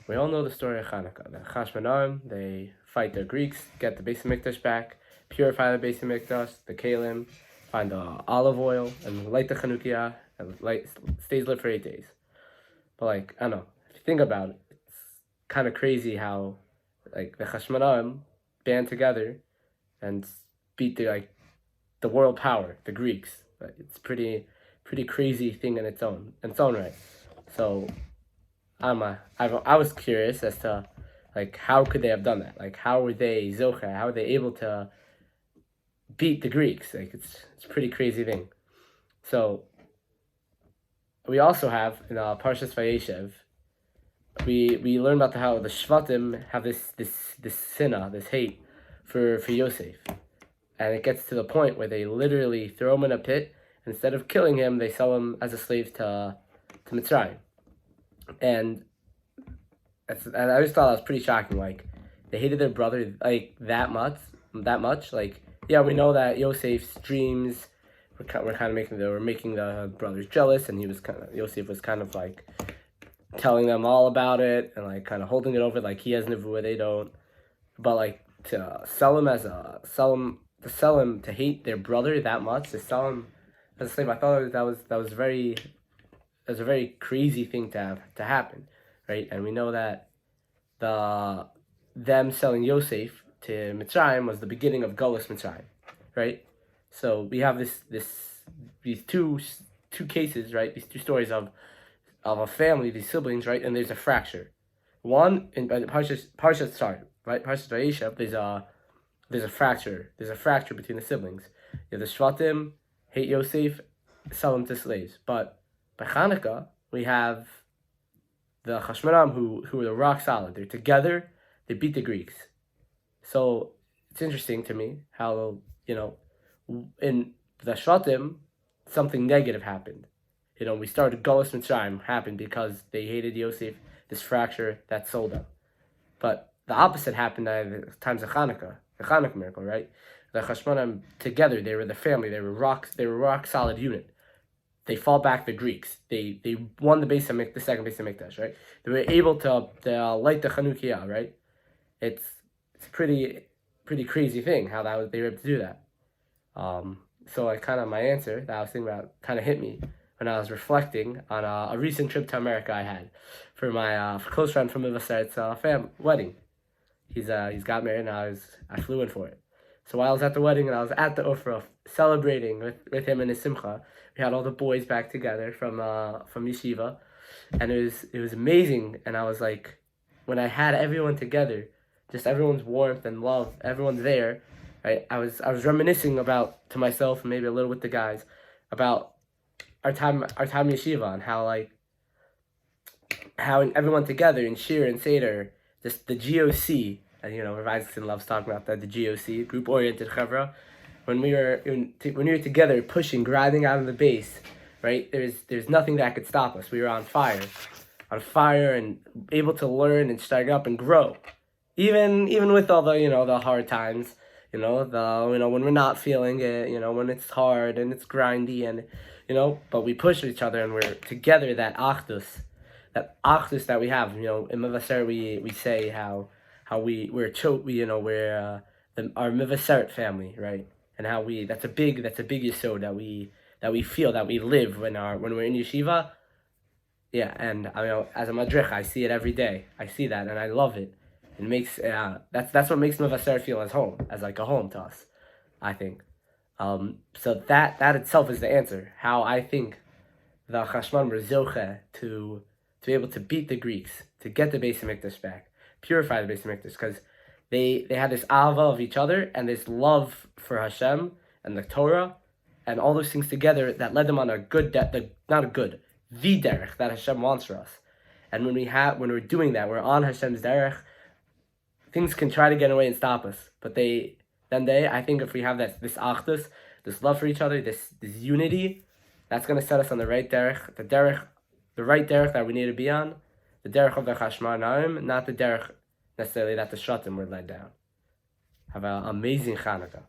We all know the story of Chanukah. The Chashmonaim, they fight the Greeks, get the Beis Hamikdash back, purify the Beis Hamikdash, the Kalim, find the olive oil, and light the Chanukah, and stays lit for 8 days. But I don't know, if you think about it, it's kind of crazy how, the Chashmonaim band together and beat the world power, the Greeks. It's pretty crazy thing in its own right. So I was curious as to how could they have done that? How were they zocha? How were they able to beat the Greeks? It's a pretty crazy thing. So we also have in Parshas Vayeshev, we learn about how the Shvatim have this sinna, this hate for Yosef, and it gets to the point where they literally throw him in a pit. Instead of killing him, they sell him as a slave to Mitzrayim. And I always thought that was pretty shocking. They hated their brother that much. Yeah, we know that Yosef's dreams were kind of making the brothers jealous, and Yosef was kind of telling them all about it and kind of holding it over, he has nevuah, they don't. But to sell him to hate their brother that much, to sell him as a slave, I thought that was a very crazy thing to happen, right? And we know that them selling Yosef to Mitzrayim was the beginning of Golus Mitzrayim, right? So we have these two cases, right? These two stories of a family, these siblings, right? And there's a fracture. One in Parshas Vayeshev, there's a fracture. There's a fracture between the siblings. You have the Shvatim hate Yosef, sell him to slaves. But by Chanukah, we have the Chashmonaim who are rock solid. They're together. They beat the Greeks. So it's interesting to me how in the Shvatim something negative happened. We started Golus Mitzrayim happened because they hated Yosef. This fracture that sold them. But the opposite happened at the times of Chanukah, the Chanukah miracle, right? The Chashmonaim together, they were the family. They were rock solid unit. They fought back the Greeks. They won the second Beis Hamikdash, right? They were able to light the Chanukah, right? It's a pretty crazy thing how they were able to do that. So my answer that I was thinking about kind of hit me when I was reflecting on a recent trip to America I had for my close friend from Mevaseret's wedding. He's got married, and I flew in for it. So while I was at the wedding and I was at the Ofra celebrating with him and his simcha, we had all the boys back together from Yeshiva, and it was amazing. And I was when I had everyone together, just everyone's warmth and love, everyone's there, right? I was reminiscing to myself and maybe a little with the guys about our time in Yeshiva and how everyone together in Shir and Seder, just the GOC. Rav Isaacson loves talking about that, the GOC, group-oriented chavra. When we were together, pushing, grinding out of the base, right? There's nothing that could stop us. We were on fire, and able to learn and start up and grow, even with all the the hard times, when we're not feeling it, when it's hard and it's grindy and but we push each other and we're together. That achdus that we have, in Mevaseret we say how we're our Mevaseret family, right? And how that's a big yesod that we feel, that we live when we're in yeshiva. Yeah, and as a madrich, I see it every day. I see that and I love it. It makes that's what makes Mevaseret feel as home, as a home to us, I think. So that itself is the answer. How I think the Chashmonaim were zoche to be able to beat the Greeks, to get the Beis Hamikdash back, purify the Beis Hamikdash, because they had this ahava of each other and this love for Hashem and the Torah and all those things together that led them on the derech that Hashem wants for us. And when we're doing that, we're on Hashem's derech. Things can try to get away and stop us, but I think if we have this achdus, this love for each other, this unity, that's going to set us on the right derech, the right derech that we need to be on, the derech of the Chashmonaim, not the derech necessarily that the Shvatim were led down. Have an amazing Chanukah.